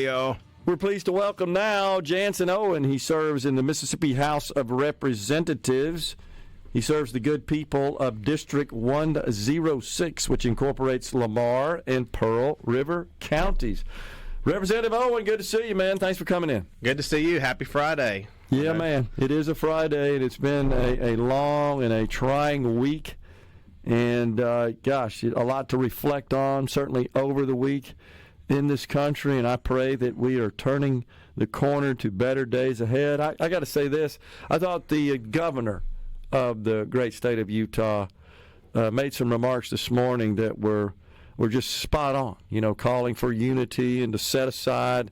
We're pleased to welcome now Jansen Owen. He serves in the Mississippi House of Representatives. He serves the good people of District 106, which incorporates Lamar and Pearl River counties. Representative Owen, good to see you, man. Thanks for coming in. Good to see you. Happy Friday. Yeah, man. It is a Friday, and it's been a long and a trying week. And, gosh, a lot to reflect on, certainly over the week in this country. And I pray that we are turning the corner to better days ahead. I got to say this. I thought the governor of the great state of Utah made some remarks this morning that were just spot on, calling for unity and to set aside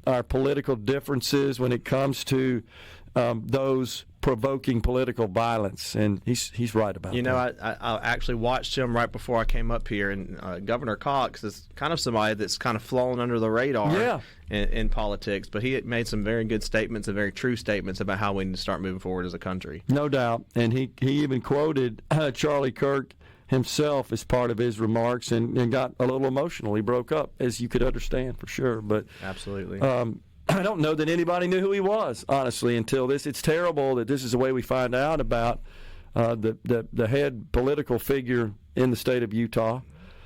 our political differences when it comes to those provoking political violence, and he's right about that. I actually watched him right before I came up here, and Governor Cox is kind of somebody that's kind of flown under the radar in politics, but he made some very good statements and very true statements about how we need to start moving forward as a country. No doubt, and he even quoted Charlie Kirk himself as part of his remarks and got a little emotional. He broke up, as you could understand, for sure. But absolutely. I don't know that anybody knew who he was, honestly, until this. It's terrible that this is the way we find out about the head political figure in the state of Utah.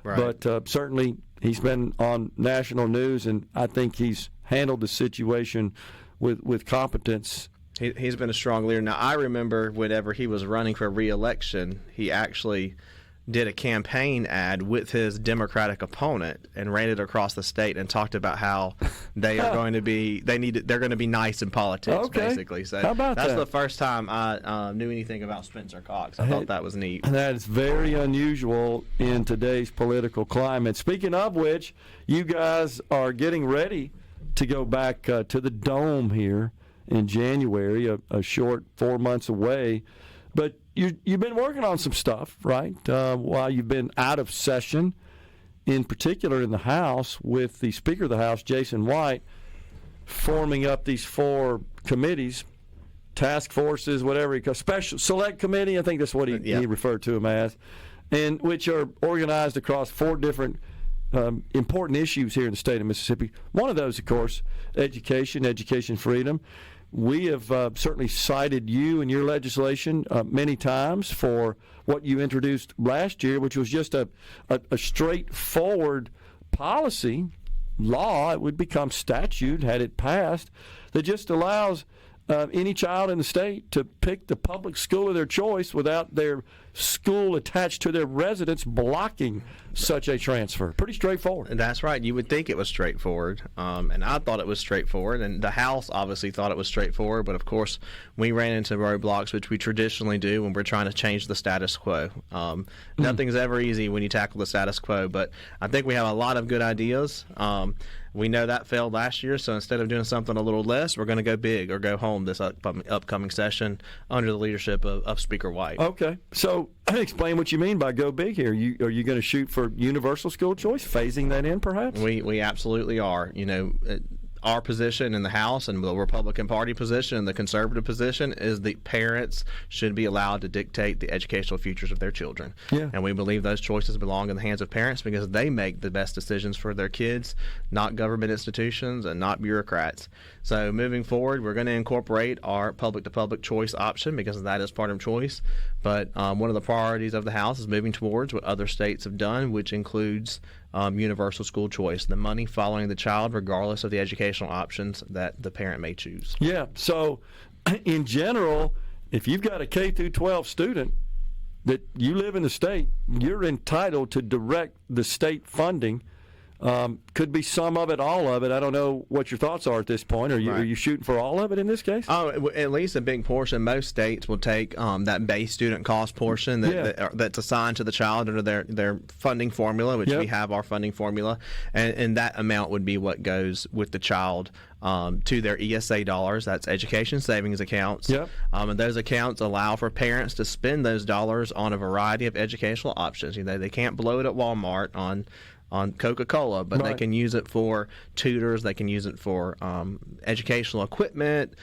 Right. But certainly he's been on national news, and I think he's handled the situation with competence. He's been a strong leader. Now, I remember whenever he was running for re-election, he actually did a campaign ad with his Democratic opponent and ran it across the state and talked about how they are going to be they're going to be nice in politics, basically. So how about that's that? The first time I knew anything about Spencer Cox. I thought that was neat. That is very unusual in today's political climate. Speaking of which, you guys are getting ready to go back to the Dome here in January, a short 4 months away. But you've been working on some stuff, right, while you've been out of session, in particular in the House with the Speaker of the House, Jason White, forming up these 4 committees, task forces, whatever he calls, special select committee, I think that's what he referred to them as, and which are organized across 4 different important issues here in the state of Mississippi. One of those, of course, education freedom. We have certainly cited you and your legislation many times for what you introduced last year, which was just a straightforward policy law. It would become statute had it passed, that just allows any child in the state to pick the public school of their choice without their school attached to their residence blocking such a transfer. Pretty straightforward. That's right. You would think it was straightforward, and I thought it was straightforward, and the House obviously thought it was straightforward, but of course we ran into roadblocks, which we traditionally do when we're trying to change the status quo. Nothing's ever easy when you tackle the status quo, but I think we have a lot of good ideas. We know that failed last year, so instead of doing something a little less, we're going to go big or go home this upcoming session under the leadership of Speaker White. Okay. So explain what you mean by go big here. Are you going to shoot for universal school choice, phasing that in perhaps? We absolutely are. Our position in the House and the Republican Party position and the conservative position is the parents should be allowed to dictate the educational futures of their children. Yeah. And we believe those choices belong in the hands of parents because they make the best decisions for their kids, not government institutions and not bureaucrats. So moving forward, we're going to incorporate our public-to-public choice option because that is part of choice. But one of the priorities of the House is moving towards what other states have done, which includes universal school choice, the money following the child regardless of the educational options that the parent may choose. Yeah, so in general, if you've got a K through 12 student that you live in the state, you're entitled to direct the state funding. Could be some of it, all of it. I don't know what your thoughts are at this point. Are you shooting for all of it in this case? Oh, at least a big portion. Most states will take that base student cost portion that's assigned to the child under their funding formula, which we have our funding formula, and that amount would be what goes with the child to their ESA dollars. That's education savings accounts. Yep. And those accounts allow for parents to spend those dollars on a variety of educational options. They can't blow it at Walmart on Coca-Cola, but they can use it for tutors, they can use it for educational equipment,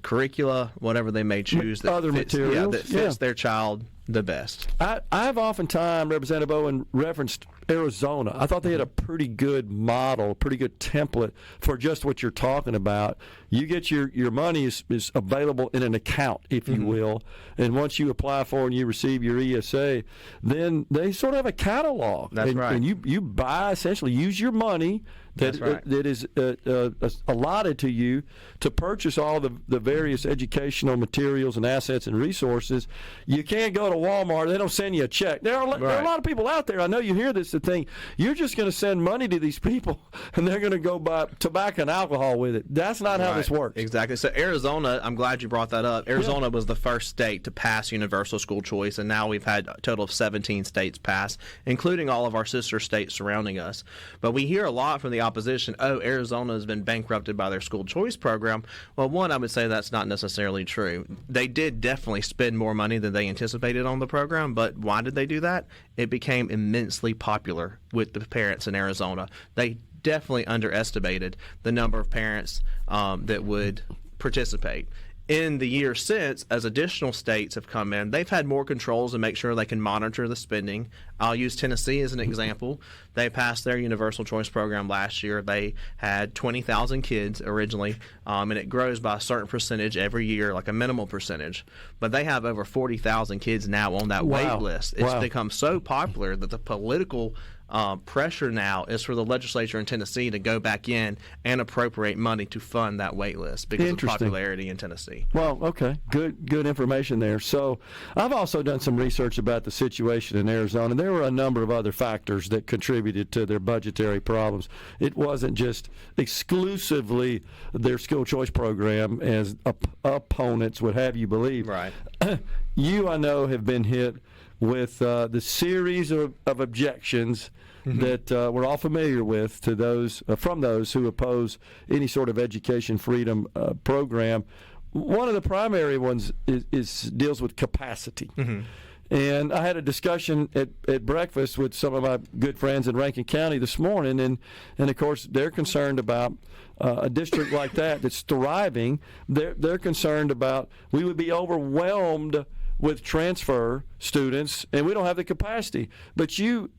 curricula, whatever they may choose that other fits, materials. that fits their child the best. I've oftentimes, Representative Owen, referenced Arizona. I thought they had a pretty good model, pretty good template for just what you're talking about. You get your money is available in an account, if you will, and once you apply for and you receive your ESA, then they sort of have a catalog. That's right. And you buy, essentially, use your money that is allotted to you to purchase all the various educational materials and assets and resources. You can't go to Walmart. They don't send you a check. There are a lot of people out there, I know you hear this, that think you're just going to send money to these people and they're going to go buy tobacco and alcohol with it. That's not how this works. Exactly. So Arizona, I'm glad you brought that up. Arizona was the first state to pass universal school choice, and now we've had a total of 17 states pass, including all of our sister states surrounding us. But we hear a lot from the opposition, Arizona has been bankrupted by their school choice program. Well, one, I would say that's not necessarily true. They did definitely spend more money than they anticipated on the program, but why did they do that? It became immensely popular with the parents in Arizona. They definitely underestimated the number of parents that would participate. In the years since, as additional states have come in, they've had more controls to make sure they can monitor the spending. I'll use Tennessee as an example. They passed their universal choice program last year. They had 20,000 kids originally, and it grows by a certain percentage every year, like a minimal percentage. But they have over 40,000 kids now on that wait list. It's become so popular that the political pressure now is for the legislature in Tennessee to go back in and appropriate money to fund that wait list because of popularity in Tennessee. Well, okay. Good information there. So I've also done some research about the situation in Arizona. There were a number of other factors that contributed to their budgetary problems. It wasn't just exclusively their school choice program, as opponents would have you believe. Right. You, I know, have been hit with the series of objections that we're all familiar with to those from those who oppose any sort of education freedom program. One of the primary ones deals with capacity. And I had a discussion at breakfast with some of my good friends in Rankin County this morning, and of course they're concerned about a district like that that's thriving. They're concerned about we would be overwhelmed with transfer students, and we don't have the capacity. But you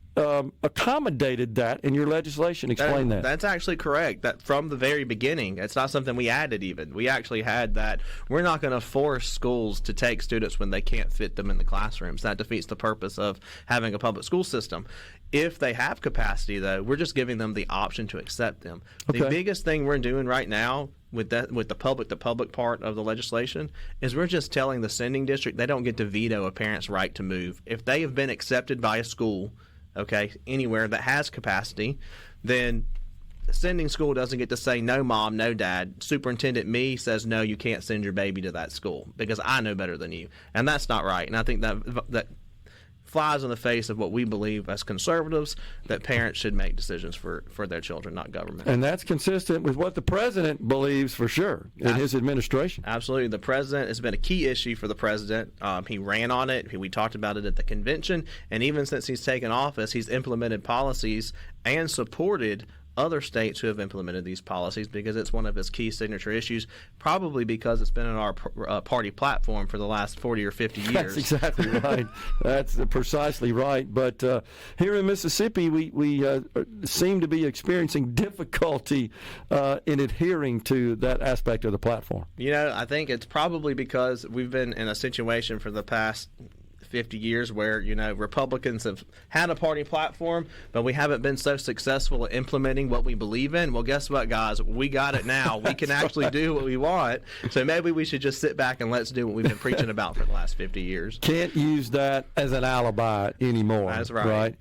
accommodated that in your legislation. Explain that. That's actually correct. That from the very beginning, it's not something we added even. We actually had that. We're not going to force schools to take students when they can't fit them in the classrooms. That defeats the purpose of having a public school system. If they have capacity, though, we're just giving them the option to accept them. Okay. The biggest thing we're doing right now with the public part of the legislation is we're just telling the sending district they don't get to veto a parent's right to move. If they have been accepted by a school, anywhere that has capacity, then the sending school doesn't get to say, no, mom, no, dad. Superintendent me says, no, you can't send your baby to that school because I know better than you. And that's not right. And I think that flies in the face of what we believe as conservatives, that parents should make decisions for their children, not government. And that's consistent with what the president believes for sure in his administration. Absolutely. The president has been a key issue for the president. He ran on it. We talked about it at the convention. And even since he's taken office, he's implemented policies and supported other states who have implemented these policies because it's one of his key signature issues, probably because it's been in our party platform for the last 40 or 50 years. That's exactly right. That's precisely right. But here in Mississippi, we seem to be experiencing difficulty in adhering to that aspect of the platform. I think it's probably because we've been in a situation for the past 50 years where, Republicans have had a party platform, but we haven't been so successful at implementing what we believe in. Well, guess what, guys? We got it now. We can actually do what we want. So maybe we should just sit back and let's do what we've been preaching about for the last 50 years. Can't use that as an alibi anymore. That's right.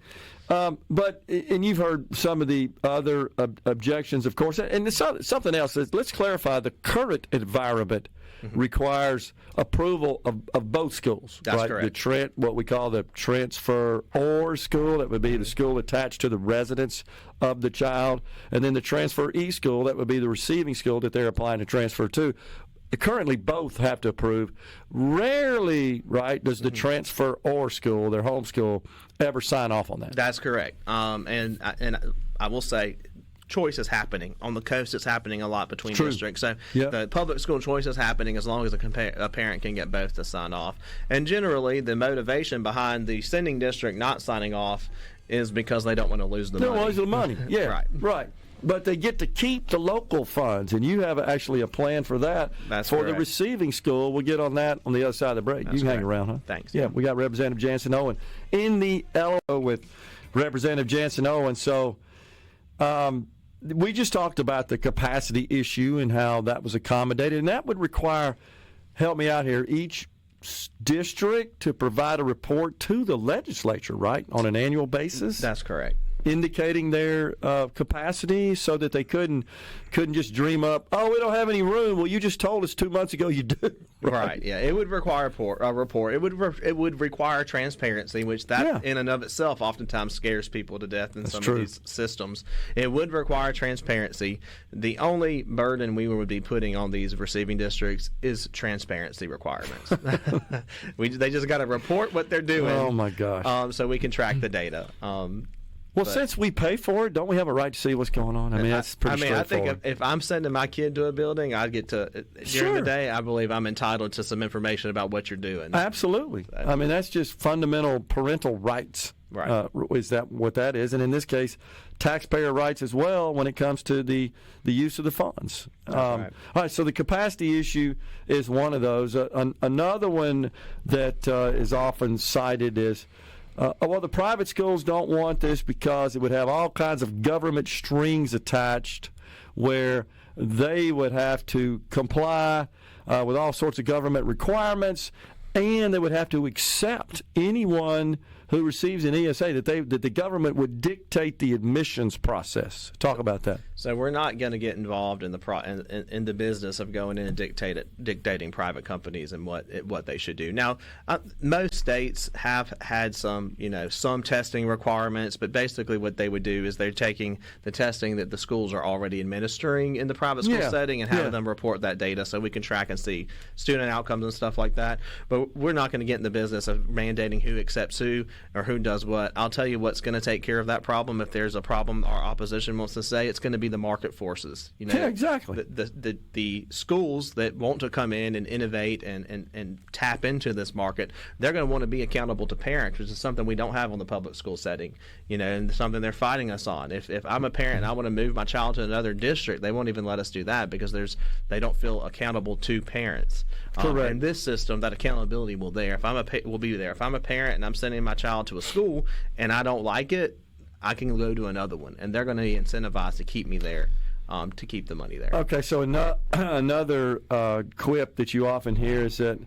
But you've heard some of the other objections, of course. And it's something else. Let's clarify the current environment requires approval of both schools. That's correct. What we call the transfer or school, that would be the school attached to the residence of the child, and then the transfer school, that would be the receiving school that they're applying to transfer to. Currently, both have to approve. Rarely, does the transfer or school, their home school, ever sign off on that. That's correct. And I will say, choice is happening. On the coast, it's happening a lot between True. districts. So Yep. the public school choice is happening as long as a parent can get both to sign off. And generally, the motivation behind the sending district not signing off is because they don't want to lose the money. They don't want to lose the money. Yeah, Right. But they get to keep the local funds, and you have actually a plan for that. That's for correct. the receiving school. We'll get on that on the other side of the break. That's you can hang correct. around, huh? Thanks. Yeah, we got Representative Jansen Owen in the LO with Representative Jansen Owen. So we just talked about the capacity issue and how that was accommodated, and that would require, help me out here, each district to provide a report to the legislature, right, on an annual basis? That's correct. Indicating their capacity so that they couldn't just dream up, oh, we don't have any room. Well, you just told us 2 months ago you do. Right. Yeah. It would require a report. It would require transparency, which that in and of itself oftentimes scares people to death in some of these systems. It would require transparency. The only burden we would be putting on these receiving districts is transparency requirements. They just got to report what they're doing. Oh my gosh. So we can track the data. Well, since we pay for it, don't we have a right to see what's going on? I mean, that's pretty straightforward. I think if I'm sending my kid to a building, I get to, during the day, I believe I'm entitled to some information about what you're doing. Absolutely. I mean, that's just fundamental parental rights. Right. Is that what that is? And in this case, taxpayer rights as well when it comes to the use of the funds. Right. All right, so the capacity issue is one of those. Another one that is often cited is, well, the private schools don't want this because it would have all kinds of government strings attached where they would have to comply with all sorts of government requirements, and they would have to accept anyone who receives an ESA, that the government would dictate the admissions process. Talk about that. So we're not going to get involved in the business of going in and dictating private companies and what they should do. Now, most states have had some testing requirements, but basically what they would do is they're taking the testing that the schools are already administering in the private school setting and having them report that data so we can track and see student outcomes and stuff like that. But we're not going to get in the business of mandating who accepts who or who does what. I'll tell you what's going to take care of that problem. If there's a problem our opposition wants to say, it's going to be the market forces. Yeah, exactly. The schools that want to come in and innovate and tap into this market, they're going to want to be accountable to parents, which is something we don't have on the public school setting, and something they're fighting us on. If I'm a parent and I want to move my child to another district, they won't even let us do that because they don't feel accountable to parents. Correct. In this system, that accountability will be there. If I'm a parent and I'm sending my child to a school and I don't like it, I can go to another one, and they're going to be incentivized to keep me there, to keep the money there. Okay, so another quip that you often hear is that,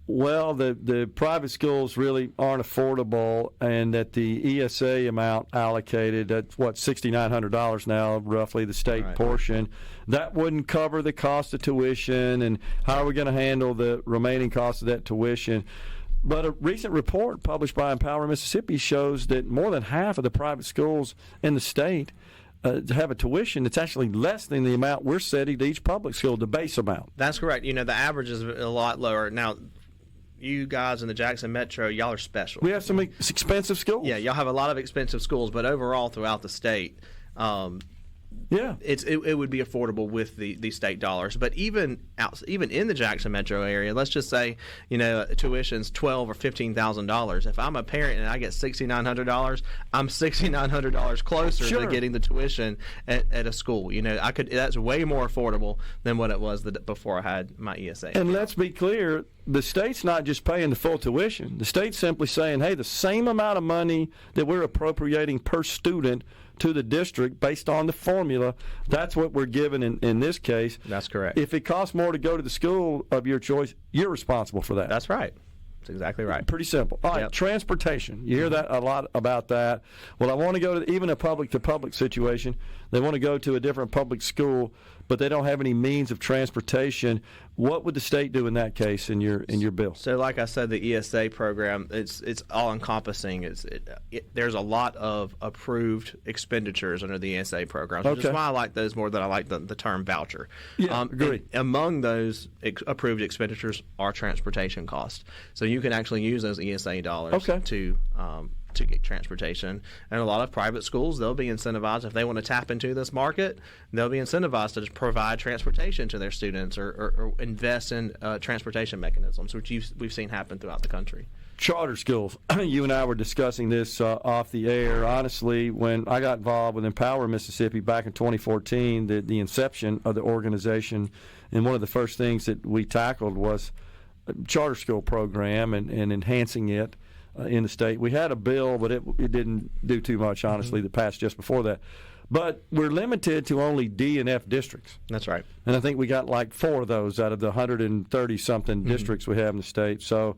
well, the private schools really aren't affordable, and that the ESA amount allocated, that's $6,900 now, roughly the state portion, that wouldn't cover the cost of tuition, and how are we going to handle the remaining cost of that tuition? But a recent report published by Empower Mississippi shows that more than half of the private schools in the state have a tuition that's actually less than the amount we're setting to each public school, the base amount. That's correct. The average is a lot lower. Now, you guys in the Jackson Metro, y'all are special. We have some expensive schools. Yeah, y'all have a lot of expensive schools, but overall throughout the state, it would be affordable with the state dollars. But even in the Jackson Metro area, let's just say tuition's $12,000 or $15,000. If I'm a parent and I get $6,900, I'm $6,900 closer to getting the tuition at a school. That's way more affordable than what it was before I had my ESA. And let's be clear, the state's not just paying the full tuition. The state's simply saying, hey, the same amount of money that we're appropriating per student to the district based on the formula, that's what we're given in this case. That's correct. If it costs more to go to the school of your choice, you're responsible for that. That's right. That's exactly right. Pretty simple. All right, transportation. You hear that a lot about that. Well, I want to go to even a public-to-public situation. They want to go to a different public school, but they don't have any means of transportation. What would the state do in that case in your bill? So, like I said, the ESA program, it's all encompassing. There's a lot of approved expenditures under the ESA program, which is why I like those more than I like the term voucher. Yeah, agree. Among those approved expenditures are transportation costs. So you can actually use those ESA dollars to get transportation. And a lot of private schools, they'll be incentivized if they want to tap into this market. They'll be incentivized to just provide transportation to their students or invest in transportation mechanisms, which we've seen happen throughout the country. Charter schools. You and I were discussing this off the air. Honestly, when I got involved with Empower Mississippi back in 2014, the inception of the organization, and one of the first things that we tackled was a charter school program and enhancing it in the state. We had a bill, but it didn't do too much, honestly, that passed just before that. But we're limited to only D and F districts. That's right. And I think we got like 4 of those out of the 130-something districts we have in the state. So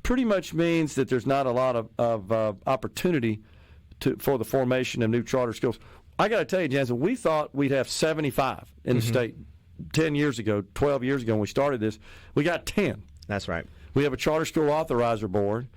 pretty much means that there's not a lot of opportunity for the formation of new charter schools. I got to tell you, Jansen, we thought we'd have 75 in the state 10 years ago, 12 years ago when we started this. We got 10. That's right. We have a charter school authorizer board.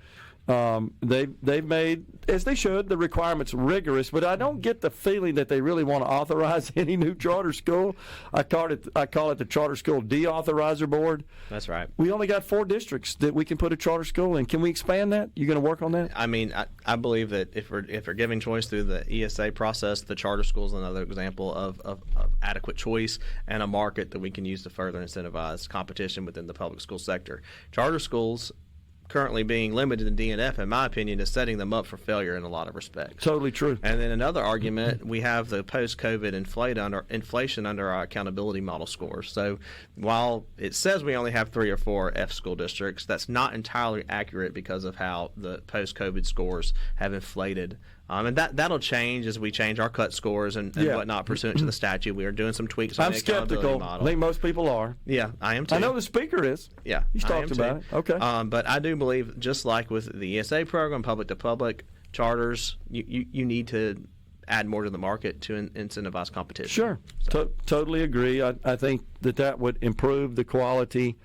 They've made, as they should, the requirements rigorous, but I don't get the feeling that they really want to authorize any new charter school. I call it the Charter School Deauthorizer Board. That's right. We only got 4 districts that we can put a charter school in. Can we expand that? You going to work on that? I mean, I believe that if we're giving choice through the ESA process, the charter school is another example of adequate choice and a market that we can use to further incentivize competition within the public school sector. Charter schools currently being limited in DNF, in my opinion, is setting them up for failure in a lot of respects. Totally true. And then another argument, we have the post-COVID inflation under our accountability model scores. So while it says we only have 3 or 4 F school districts, that's not entirely accurate because of how the post-COVID scores have inflated. And that'll change as we change our cut scores and whatnot pursuant to the statute. We are doing some tweaks on the accountability model. I think most people are. Yeah, I am too. I know the speaker is. Yeah, he's talked about it. Okay. But I do believe, just like with the ESA program, public-to-public charters, you need to add more to the market to incentivize competition. Sure. So. Totally agree. I think that would improve the quality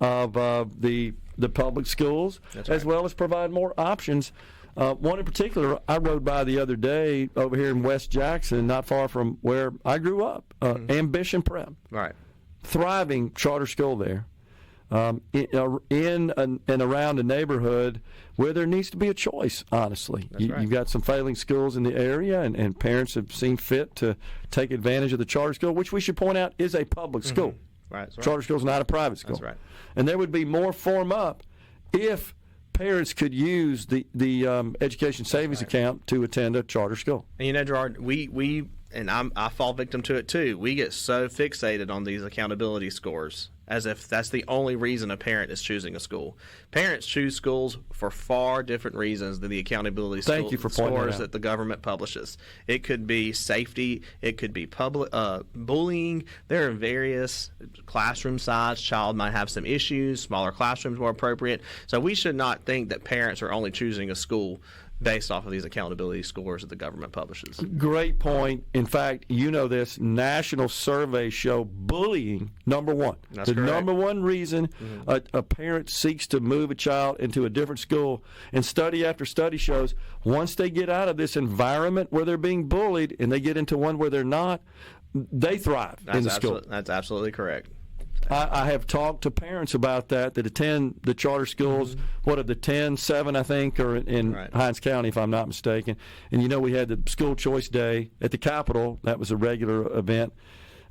of the public schools, as well as provide more options. One in particular, I rode by the other day over here in West Jackson, not far from where I grew up, Ambition Prep. Right. Thriving charter school there. In and around a neighborhood where there needs to be a choice, honestly. You've got some failing schools in the area, and parents have seen fit to take advantage of the charter school, which we should point out is a public school. Right. Charter school is not a private school. That's right. And there would be more form up if parents could use the education savings account to attend a charter school. And Gerard, we and I fall victim to it too. We get so fixated on these accountability scores as if that's the only reason a parent is choosing a school. Parents choose schools for far different reasons than the accountability scores that the government publishes. It could be safety. It could be public bullying. There are various classroom size. Child might have some issues. Smaller classrooms more appropriate. So we should not think that parents are only choosing a school based off of these accountability scores that the government publishes. Great point. In fact, you know this, national surveys show bullying, number one. That's correct. Number one reason a parent seeks to move a child into a different school. And study after study shows once they get out of this environment where they're being bullied and they get into one where they're not, they thrive in the school. That's absolutely correct. I have talked to parents about that attend the charter schools. What of the 10, 7, I think, are in Hinds County, if I'm not mistaken. And, we had the school choice day at the Capitol. That was a regular event.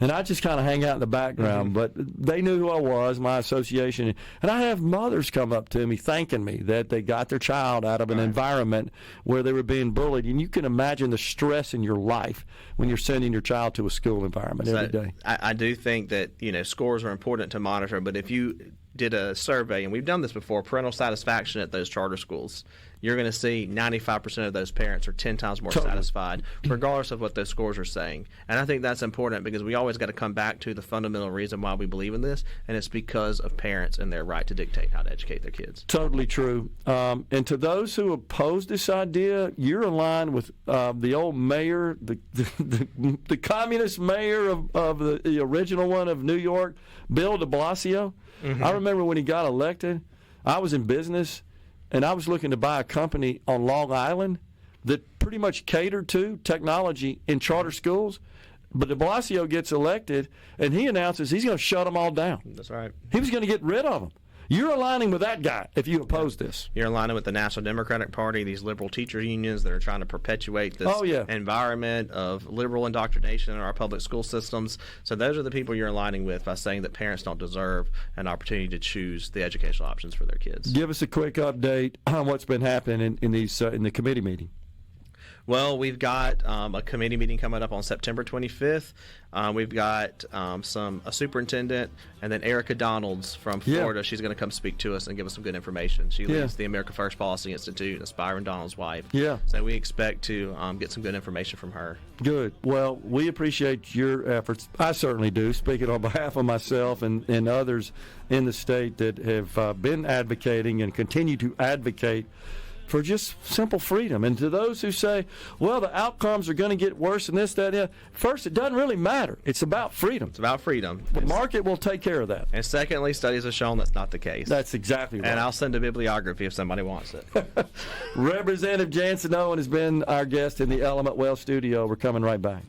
And I just kind of hang out in the background, but they knew who I was, my association. And I have mothers come up to me thanking me that they got their child out of an environment where they were being bullied. And you can imagine the stress in your life when you're sending your child to a school environment every day. I do think that, scores are important to monitor, but if you did a survey, and we've done this before, parental satisfaction at those charter schools, you're going to see 95% of those parents are 10 times more satisfied, regardless of what those scores are saying. And I think that's important because we always got to come back to the fundamental reason why we believe in this, and it's because of parents and their right to dictate how to educate their kids. Totally true. And to those who oppose this idea, you're in line with the old mayor, the communist mayor of the original one of New York, Bill de Blasio. I remember when he got elected, I was in business, and I was looking to buy a company on Long Island that pretty much catered to technology in charter schools. But de Blasio gets elected, and he announces he's going to shut them all down. That's right. He was going to get rid of them. You're aligning with that guy if you oppose this. You're aligning with the National Democratic Party, these liberal teacher unions that are trying to perpetuate this environment of liberal indoctrination in our public school systems. So those are the people you're aligning with by saying that parents don't deserve an opportunity to choose the educational options for their kids. Give us a quick update on what's been happening in the committee meeting. Well, we've got a committee meeting coming up on September 25th. We've got a superintendent, and then Erica Donalds from Florida. She's going to come speak to us and give us some good information. She leads the America First Policy Institute, is Byron Donald's wife. Yeah. So we expect to get some good information from her. Good. Well, we appreciate your efforts. I certainly do, speaking on behalf of myself and others in the state that have been advocating and continue to advocate for just simple freedom. And to those who say, well, the outcomes are going to get worse and this, that, and that. First, it doesn't really matter. It's about freedom. It's about freedom. The market will take care of that. And secondly, studies have shown that's not the case. That's exactly right. And I'll send a bibliography if somebody wants it. Representative Jansen Owen has been our guest in the Element Well studio. We're coming right back.